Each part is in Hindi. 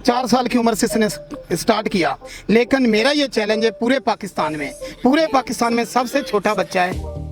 4 साल की उम्र से इसने स्टार्ट किया। लेकिन मेरा ये चैलेंज है पूरे पाकिस्तान में सबसे छोटा बच्चा है।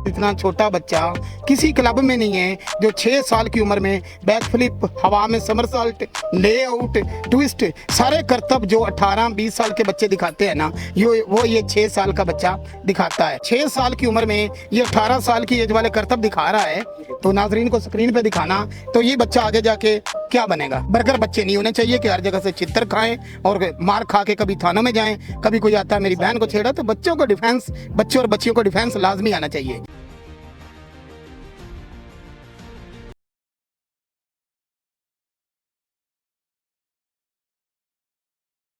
इतना छोटा बच्चा किसी क्लब में नहीं है जो 6 साल की उम्र में बैक फ्लिप, हवा में समरसॉल्ट, लेआउट, ट्विस्ट, सारे करतब जो 18-20 साल के बच्चे दिखाते हैं ना, ये 6 साल का बच्चा दिखाता है। 6 साल की उम्र में ये 18 साल की एज वाले करतब दिखा रहा है, तो नाजरीन को स्क्रीन पे दिखाना, तो ये बच्चा आगे जाके क्या बनेगा। बर्गर बच्चे नहीं होने चाहिए कि हर जगह से चित्तर खाएं और मार खा के कभी थानों में जाएं। कभी कोई आता है मेरी बहन को छेड़ा, तो बच्चों और बच्चियों को डिफेंस लाजमी आना चाहिए।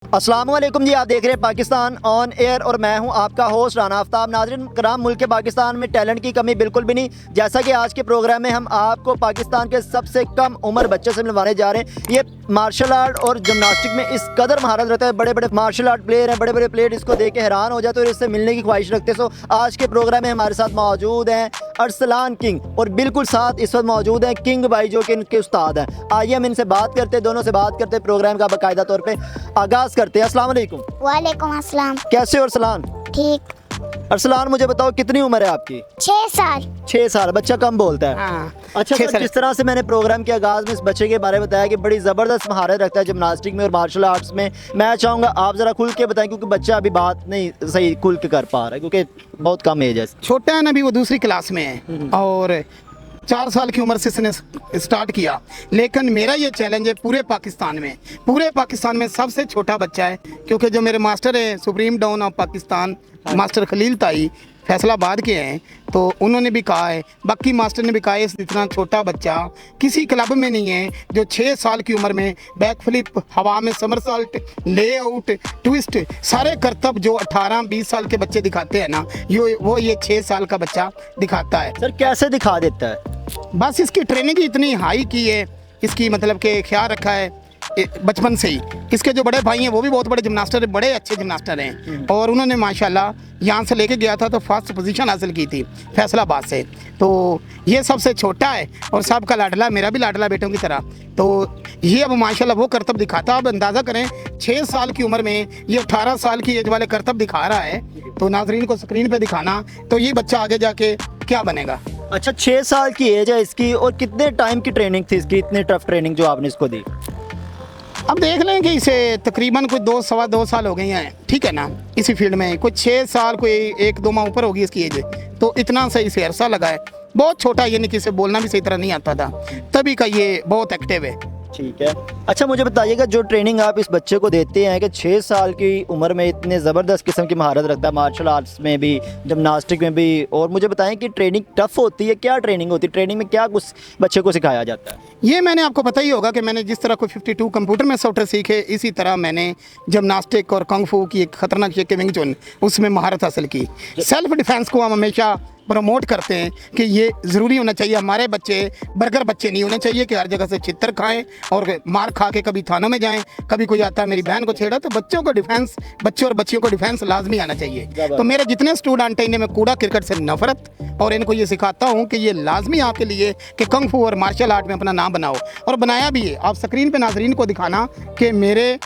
अस्सलामुअलैकुम जी, आप देख रहे हैं पाकिस्तान ऑन एयर और मैं हूं आपका होस्ट राना आफ्ताब। नाज़रीन कराम, मुल्क के पाकिस्तान में टैलेंट की कमी बिल्कुल भी नहीं। जैसा कि आज के प्रोग्राम में हम आपको पाकिस्तान के सबसे कम उम्र बच्चे से मिलवाने जा रहे हैं। ये मार्शल आर्ट और जिम्नास्टिक में इस कदर महारत रखता है, बड़े बड़े मार्शल आर्ट प्लेयर हैं, बड़े बड़े प्लेयर इसको देख के हैरान हो जाते हैं और इससे मिलने की ख्वाहिश रखते हैं। सो आज के प्रोग्राम में हमारे साथ मौजूद हैं अरसलान किंग और बिल्कुल साथ इस वक्त मौजूद हैं किंग भाई, जो कि इनके उस्ताद हैं। आइए हम इनसे बात करते हैं, दोनों से बात करते हैं, प्रोग्राम का बाकायदा तौर पर आगाज़ करते हैं। अस्सलाम वालेकुम। वालेकुम अस्सलाम। कैसे हो अरसलान? ठीक। अरसलान, मुझे बताओ कितनी उम्र है आपकी? 6 साल। 6 साल। बच्चा कम बोलता है। हाँ, अच्छा सर, जिस तरह से मैंने प्रोग्राम के आगाज़ में इस बच्चे के बारे में बताया कि बड़ी ज़बरदस्त महारत रखता है जिम्नास्टिक में और मार्शल आर्ट्स में, मैं चाहूँगा आप ज़रा खुल के बताएं, क्योंकि बच्चा अभी बात नहीं सही खुल के कर पा रहा है क्योंकि बहुत कम एज है। छोटा है ना, अभी वो दूसरी क्लास में है और 4 साल की उम्र से इसने स्टार्ट किया। लेकिन मेरा ये चैलेंज है पूरे पाकिस्तान में सबसे छोटा बच्चा है, क्योंकि जो मेरे मास्टर हैं सुप्रीम डाउन ऑफ पाकिस्तान मास्टर खलील ताई फैसलाबाद के हैं, तो उन्होंने भी कहा है, बाकी मास्टर ने भी कहा है, इतना छोटा बच्चा किसी क्लब में नहीं है जो 6 साल की उम्र में बैक फ्लिप, हवा में समरसॉल्ट, लेआउट, ट्विस्ट, सारे करतब जो 18-20 साल के बच्चे दिखाते हैं ना, ये 6 साल का बच्चा दिखाता है। सर कैसे दिखा देता है? बस इसकी ट्रेनिंग इतनी हाई की है, इसकी मतलब के ख्याल रखा है बचपन से ही। इसके जो बड़े भाई हैं वो भी बहुत बड़े जिम्नास्टर हैं, बड़े अच्छे जिम्नास्टर हैं, और उन्होंने माशाल्लाह यहाँ से लेके गया था तो फर्स्ट पोजीशन हासिल की थी फैसलाबाद से। तो ये सबसे छोटा है और सबका लाडला, मेरा भी लाडला बेटों की तरह। तो ये अब माशाल्लाह वो करतब दिखाता है। अब अंदाज़ा करें 6 साल की उम्र में ये 18 साल की एज वाले करतब दिखा रहा है, तो नाजरीन को स्क्रीन पे दिखाना, तो ये बच्चा आगे जाके क्या बनेगा। अच्छा, 6 साल की एज है इसकी, और कितने टाइम की ट्रेनिंग थी इसकी, इतनी टफ ट्रेनिंग जो आपने इसको दी? अब देख लें कि इसे तकरीबन कोई 2-2.25 साल हो गई हैं, ठीक है ना, इसी फील्ड में। कोई 6 साल, कोई 1-2 माह ऊपर होगी इसकी एज, तो इतना सही से अरसा लगा है। बहुत छोटा, ये नहीं, किसे बोलना भी सही तरह नहीं आता था, तभी का ये बहुत एक्टिव है। ठीक है। अच्छा, मुझे बताइएगा जो ट्रेनिंग आप इस बच्चे को देते हैं कि 6 साल की उम्र में इतने ज़बरदस्त किस्म की महारत रखता है, मार्शल आर्ट्स में भी, जिम्नास्टिक में भी, और मुझे बताएं कि ट्रेनिंग टफ होती है, क्या ट्रेनिंग होती है, ट्रेनिंग में क्या कुछ बच्चे को सिखाया जाता है? ये मैंने आपको पता ही होगा कि मैंने जिस तरह को 52 कंप्यूटर में सॉफ्टवेयर सीखे, इसी तरह मैंने जिम्नास्टिक और कंग फू की एक खतरनाक शेक विंग चुन, उसमें महारत हासिल की। सेल्फ डिफेंस को हम हमेशा प्रमोट करते हैं कि ये ज़रूरी होना चाहिए। हमारे बच्चे बर्गर बच्चे नहीं होने चाहिए कि हर जगह से चित्तर खाएं और मार खा के कभी थानों में जाएं। कभी कोई आता है मेरी बहन को छेड़ा, तो बच्चों और बच्चियों को डिफेंस लाजमी आना चाहिए। तो मेरे जितने स्टूडेंट हैं, इन्हें मैं कूड़ा क्रिकेट से नफरत, और इनको ये सिखाता हूँ कि ये लाजमी आपके लिए कि कंग फू और मार्शल आर्ट में अपना नाम बनाओ, और बनाया भी है। आप स्क्रीन पे नाजरीन को दिखाना कि मेरे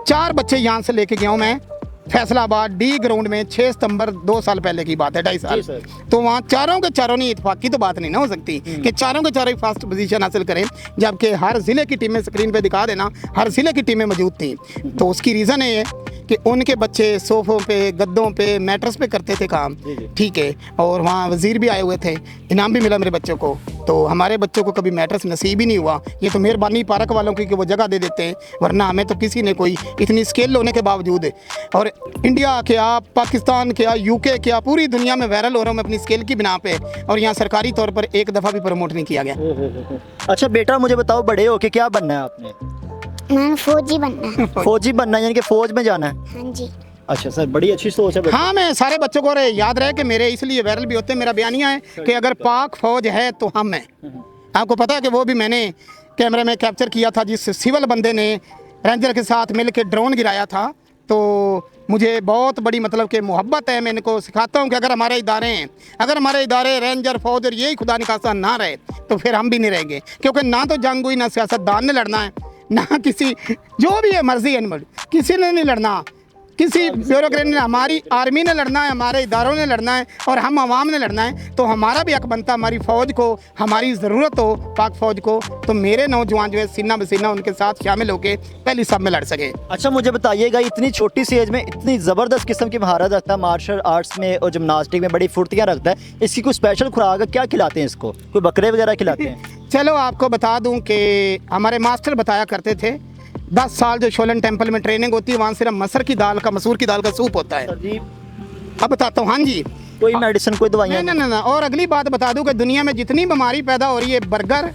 4 बच्चे यहाँ से लेके गया हूँ मैं फैसलाबाद डी ग्राउंड में 6 सितंबर 2 साल पहले की बात है, 2.5 साल। तो वहाँ चारों के चारों नहीं, इत्तेफाक की तो बात नहीं ना हो सकती कि चारों के चारों फर्स्ट पोजीशन हासिल करें, जबकि हर ज़िले की टीमें, स्क्रीन पे दिखा देना, हर ज़िले की टीमें मौजूद थी। तो उसकी रीज़न है कि उनके बच्चे सोफ़ों पे, गद्दों पे, मैट्रेस पे करते थे काम, ठीक है, और वहाँ वज़ीर भी आए हुए थे, इनाम भी मिला मेरे बच्चों को। तो हमारे बच्चों को कभी मैट्रेस नसीब ही नहीं हुआ। ये तो मेहरबानी पार्क वालों की कि वो जगह दे देते हैं, वरना हमें तो किसी ने कोई इतनी स्किल होने के बावजूद, और इंडिया क्या, पाकिस्तान क्या, यूके क्या, पूरी दुनिया में वायरल हो रहा हूँ मैं अपनी स्किल की बिना पे, और यहाँ सरकारी तौर पर एक दफ़ा भी प्रमोट नहीं किया गया। अच्छा बेटा, मुझे बताओ बड़े होके क्या बनना है आपने? मैंने फौजी बनना है। फौजी बनना है, यानी कि फौज में जाना है? हाँ जी। अच्छा सर, बड़ी अच्छी सोच है। हाँ, मैं सारे बच्चों को याद रहे कि मेरे इसलिए वायरल भी होते हैं, मेरा बयानिया है कि अगर पाक फौज है तो हम हैं। आपको पता है कि वो भी मैंने कैमरे में कैप्चर किया था, जिस सिविल बंदे ने रेंजर के साथ मिल के ड्रोन गिराया था, तो मुझे बहुत बड़ी मतलब कि मोहब्बत है। मैं इनको सिखाता हूँ कि अगर हमारे इदारे हैं, अगर हमारे इदारे रेंजर फौज और यही खुदा निखासा ना रहे तो फिर हम भी नहीं रहेंगे, क्योंकि ना तो जंग हुई, ना सियासतदान ने लड़ना है, ना किसी जो भी है मर्जी है किसी ने नहीं लड़ना, किसी ब्यूरोक्रेट ने, हमारी आर्मी ने लड़ना है, हमारे इदारों ने लड़ना है और हम आवाम ने लड़ना है। तो हमारा भी हक बनता है, हमारी फ़ौज को हमारी ज़रूरत हो, पाक फ़ौज को, तो मेरे नौजवान जो है सीना बसीना उनके साथ शामिल होकर पहली सब में लड़ सके। अच्छा मुझे बताइएगा, इतनी छोटी सी एज में इतनी ज़बरदस्त किस्म की महारत रखता है मार्शल आर्ट्स में और जिमनास्टिक में, बड़ी फुर्तियाँ रखता है, इसकी कोई स्पेशल खुराक है? क्या खिलाते हैं इसको? कोई बकरे वगैरह खिलाते हैं? चलो आपको बता दूं कि हमारे मास्टर बताया करते थे 10 साल जो शोलन टेम्पल में ट्रेनिंग होती है वहाँ सिर्फ मसूर की दाल का सूप होता है। अब बताता हूँ। हाँ जी, कोई मेडिसिन, कोई दवाइयाँ? नहीं ना। और अगली बात बता दूं कि दुनिया में जितनी बीमारी पैदा हो रही है बर्गर,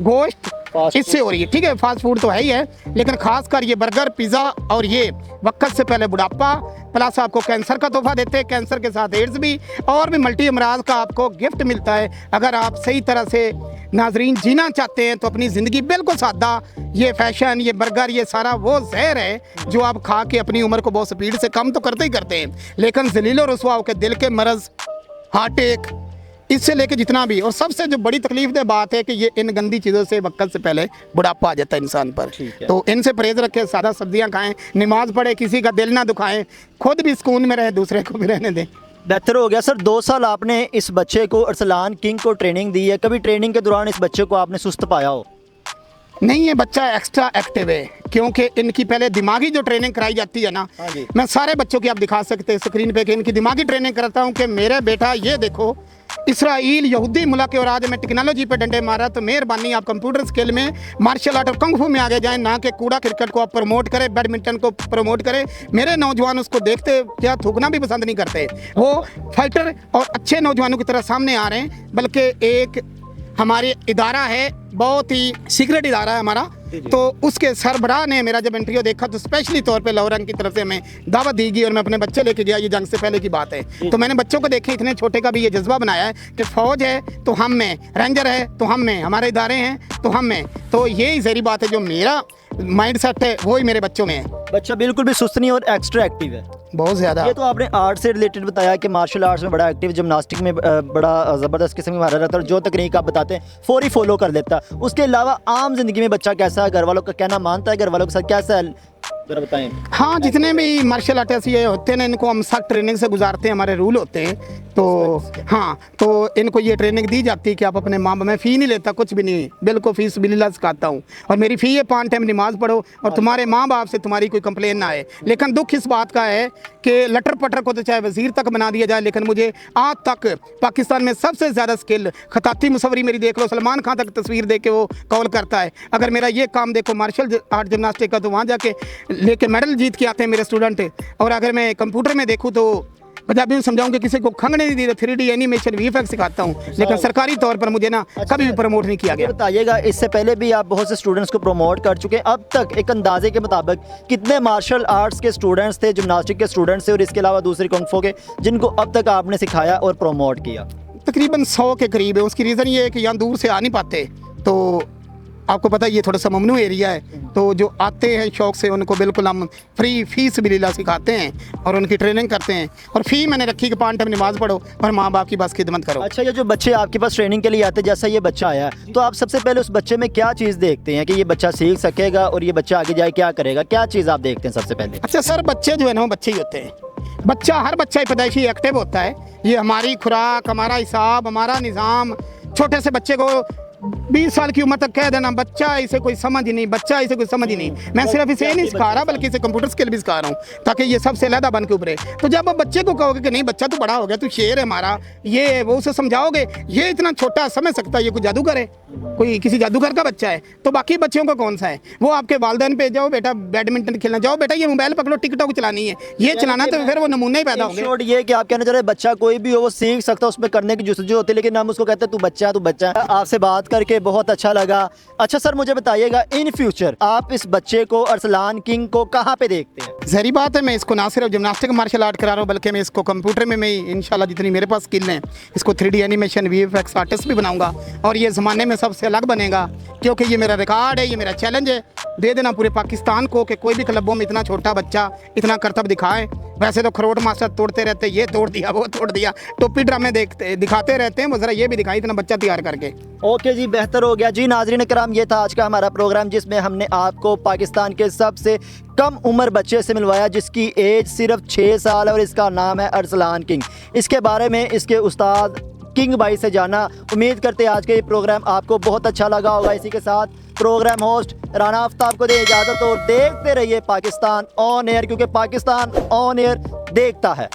गोश्त, इससे हो रही है। ठीक है, फास्ट फूड तो है ही है, लेकिन खासकर ये बर्गर, पिज़्ज़ा और ये वक्त से पहले बुढ़ापा, प्लस आपको कैंसर का तोहफा देते हैं, कैंसर के साथ एड्स भी, और भी मल्टी अमराज का आपको गिफ्ट मिलता है। अगर आप सही तरह से नाजरीन जीना चाहते हैं तो अपनी ज़िंदगी बिल्कुल सादा, ये फैशन, ये बर्गर, ये सारा वो जहर है जो आप खा के अपनी उम्र को बहुत स्पीड से कम तो करते ही करते हैं, लेकिन जलील रसवा होकर दिल के मरज़, हार्ट अटैक, इससे लेके जितना भी, और सबसे जो बड़ी तकलीफ बात है कि ये इन गंदी चीज़ों से वक्त से पहले बुढ़ापा आ जाता है इंसान पर। तो इनसे परहेज रखें, सादा सब्जियां खाएं, नमाज पढ़ें, किसी का दिल ना दुखाएं, खुद भी सुकून में रहे, दूसरे को भी रहने दें। बेहतर हो गया सर। 2 साल आपने इस बच्चे को, अरसलान किंग को ट्रेनिंग दी है, कभी ट्रेनिंग के दौरान इस बच्चे को आपने सुस्त पाया हो? नहीं, ये बच्चा एक्स्ट्रा एक्टिव है, क्योंकि इनकी पहले दिमागी जो ट्रेनिंग कराई जाती है ना, मैं सारे बच्चों की आप दिखा सकते हैं स्क्रीन पे कि इनकी दिमागी ट्रेनिंग करता हूँ कि मेरे बेटा ये देखो, इसराइल यहूदी मुल्क है और आज मैं टेक्नोलॉजी पे डंडे मारा, तो मेहरबानी आप कंप्यूटर स्किल में, मार्शल आर्ट और कंग फू में आगे जाएं, ना कि कूड़ा क्रिकेट को आप प्रमोट करें, बैडमिंटन को प्रमोट करें। मेरे नौजवान उसको देखते क्या थूकना भी पसंद नहीं करते, वो फाइटर और अच्छे नौजवानों की तरह सामने आ रहे हैं। बल्कि एक हमारे इदारा है, बहुत ही सीक्रेट इदारा है हमारा, तो उसके सरबराह ने मेरा जब इंटरव्यू देखा तो स्पेशली तौर पे लौरंग की तरफ से हमें दावत दी गई और मैं अपने बच्चे लेके गया। ये जंग से पहले की बात है, तो मैंने बच्चों को देखे, इतने छोटे का भी ये जज्बा बनाया है कि फ़ौज है तो हम में, रेंजर है तो हम में, हमारे इदारे हैं तो हम में, तो यही ज़हरी बात है, जो मेरा माइंड सेट है वही मेरे बच्चों में है। बच्चा बिल्कुल भी सुस्त नहीं और एक्स्ट्रा एक्टिव है, बहुत ज़्यादा। ये तो आपने आर्ट से रिलेटेड बताया कि मार्शल आर्ट्स में बड़ा एक्टिव, जिमनास्टिक में बड़ा ज़बरदस्त किस्म की महारत रहता है और जो तकनीक आप बताते हैं फौरी फॉलो कर लेता है। उसके अलावा आम जिंदगी में बच्चा कैसा है, घर वालों का कहना मानता है, घर वालों के साथ कैसा है, जरा बताएं। हाँ, जितने भी मार्शल आर्टिस्ट ये होते हैं ना, इनको हम सख्त ट्रेनिंग से गुजारते हैं, हमारे रूल होते हैं। तो हाँ, तो इनको ये ट्रेनिंग दी जाती है कि आप अपने माँ बाप, मैं फ़ी नहीं लेता, कुछ भी नहीं, बिल्कुल फीस बिल्ला सिखाता हूँ, और मेरी फ़ी है 5 टाइम नमाज पढ़ो और तुम्हारे माँ बाप से तुम्हारी कोई कंप्लेन ना आए। लेकिन दुख इस बात का है कि लटर पटर को तो चाहे वज़ीर तक बना दिया जाए, लेकिन मुझे आज तक पाकिस्तान में सबसे ज़्यादा स्किल खताती मुसवरी मेरी देख लो, सलमान खान तक तस्वीर दे के वो कॉल करता है। अगर मेरा ये काम देखो मार्शल आर्ट जिमनास्टिक का, तो वहाँ जाके लेके मेडल जीत के आते हैं मेरे स्टूडेंट। और अगर मैं कंप्यूटर में देखूँ तो पंजाबी में समझाऊँ कि किसी को खंगने नहीं दी, 3D एनिमेशन VFX सिखाता हूँ, लेकिन सरकारी तौर पर मुझे ना कभी भी प्रमोट नहीं किया गया। बताइएगा, इससे पहले भी आप बहुत से स्टूडेंट्स को प्रमोट कर चुके हैं, अब तक एक अंदाजे के मुताबिक कितने मार्शल आर्ट्स के स्टूडेंट्स थे, जिमनास्टिक के स्टूडेंट्स थे और इसके अलावा दूसरे कुंग फू के, जिनको अब तक आपने सिखाया और प्रमोट किया? तकरीबन 100 के करीब है। उसकी रीज़न ये है कि यहाँ दूर से आ नहीं पाते, तो आपको पता है ये थोड़ा सा ममनू एरिया है, तो जो आते हैं शौक़ से उनको बिल्कुल हम फ्री फीस बिल्ला सिखाते हैं और उनकी ट्रेनिंग करते हैं। और फ़ी मैंने रखी कि 5 टाइम नमाज़ पढ़ो और माँ बाप की बस खिदमत करो। अच्छा, ये जो बच्चे आपके पास ट्रेनिंग के लिए आते हैं, जैसा ये बच्चा आया है, तो आप सबसे पहले उस बच्चे में क्या चीज़ देखते हैं कि ये बच्चा सीख सकेगा और ये बच्चा आगे जाए क्या करेगा, क्या चीज़ आप देखते हैं सबसे पहले? अच्छा सर, बच्चे जो है ना वो बच्चे ही होते हैं। बच्चा, हर बच्चा पैदाइशी एक्टिव होता है। ये हमारी खुराक, हमारा हिसाब, हमारा निज़ाम, छोटे से बच्चे को 20 साल की उम्र तक कह देना बच्चा, इसे कोई समझ नहीं, बच्चा इसे कोई समझ ही नहीं। मैं सिर्फ इसे ये नहीं सिखा रहा बल्कि इसे कंप्यूटर स्किल भी सिखा रहा हूँ ताकि ये सबसे अलहदा बन के उभरे। तो जब आप बच्चे को कहोगे कि नहीं बच्चा तो बड़ा हो गया, तू शेर है हमारा, ये वो उसे समझाओगे, ये इतना छोटा समझ सकता है, ये कोई जादूगर है, कोई किसी जादूगर का बच्चा है, तो बाकी बच्चों को कौन सा है? वो आपके वालिदैन पे जाओ, बेटा बैडमिंटन खेलना, जाओ बेटा ये मोबाइल पकड़ो, टिकटॉक चलानी है, ये चलाना, तो फिर वो नमूने ही पैदा होंगे। शॉर्ट ये कि आप कहना चाह रहे हैं बच्चा कोई भी हो वो सीख सकता है, उसमें करने की जुस्तजू होती है, लेकिन हम उसको कहते हैं तू बच्चा, तू बच्चा। आपसे बात करके बहुत अच्छा लगा। अच्छा सर, मुझे बताइएगा इन फ्यूचर आप इस बच्चे को, अरसलान किंग को, कहाँ पे देखते हैं? जहरी बात है, मैं इसको ना सिर्फ जिमनास्टिक मार्शल आर्ट करा रहा हूँ बल्कि मैं इसको कंप्यूटर में मैं इंशाल्लाह जितनी मेरे पास स्किल हैं इसको 3D एनिमेशन VFX आर्टिस्ट भी बनाऊंगा और ये ज़माने में सबसे अलग बनेगा, क्योंकि ये मेरा रिकॉर्ड है, ये मेरा चैलेंज है। दे देना पूरे पाकिस्तान को कि कोई भी क्लबों में इतना छोटा बच्चा इतना करतब दिखाए। वैसे तो खरोट मास्टर तोड़ते रहते, ये तोड़ दिया वो तोड़ दिया, टोपी ड्रामे दिखाते रहते हैं, वो ज़रा ये भी दिखाई इतना बच्चा तैयार करके। ओके जी, बेहतर हो गया जी। नाजरीन कराम, ये था आज का हमारा प्रोग्राम जिसमें हमने आपको पाकिस्तान के सबसे कम उम्र बच्चे से मिलवाया जिसकी एज सिर्फ 6 साल है और इसका नाम है अरसलान किंग। इसके बारे में इसके उस्ताद किंग भाई से जाना। उम्मीद करते हैं आज का ये प्रोग्राम आपको बहुत अच्छा लगा होगा। इसी के साथ प्रोग्राम होस्ट राना आफ्ताब को दे इजाज़त और देखते रहिए पाकिस्तान ऑन एयर, क्योंकि पाकिस्तान ऑन एयर देखता है।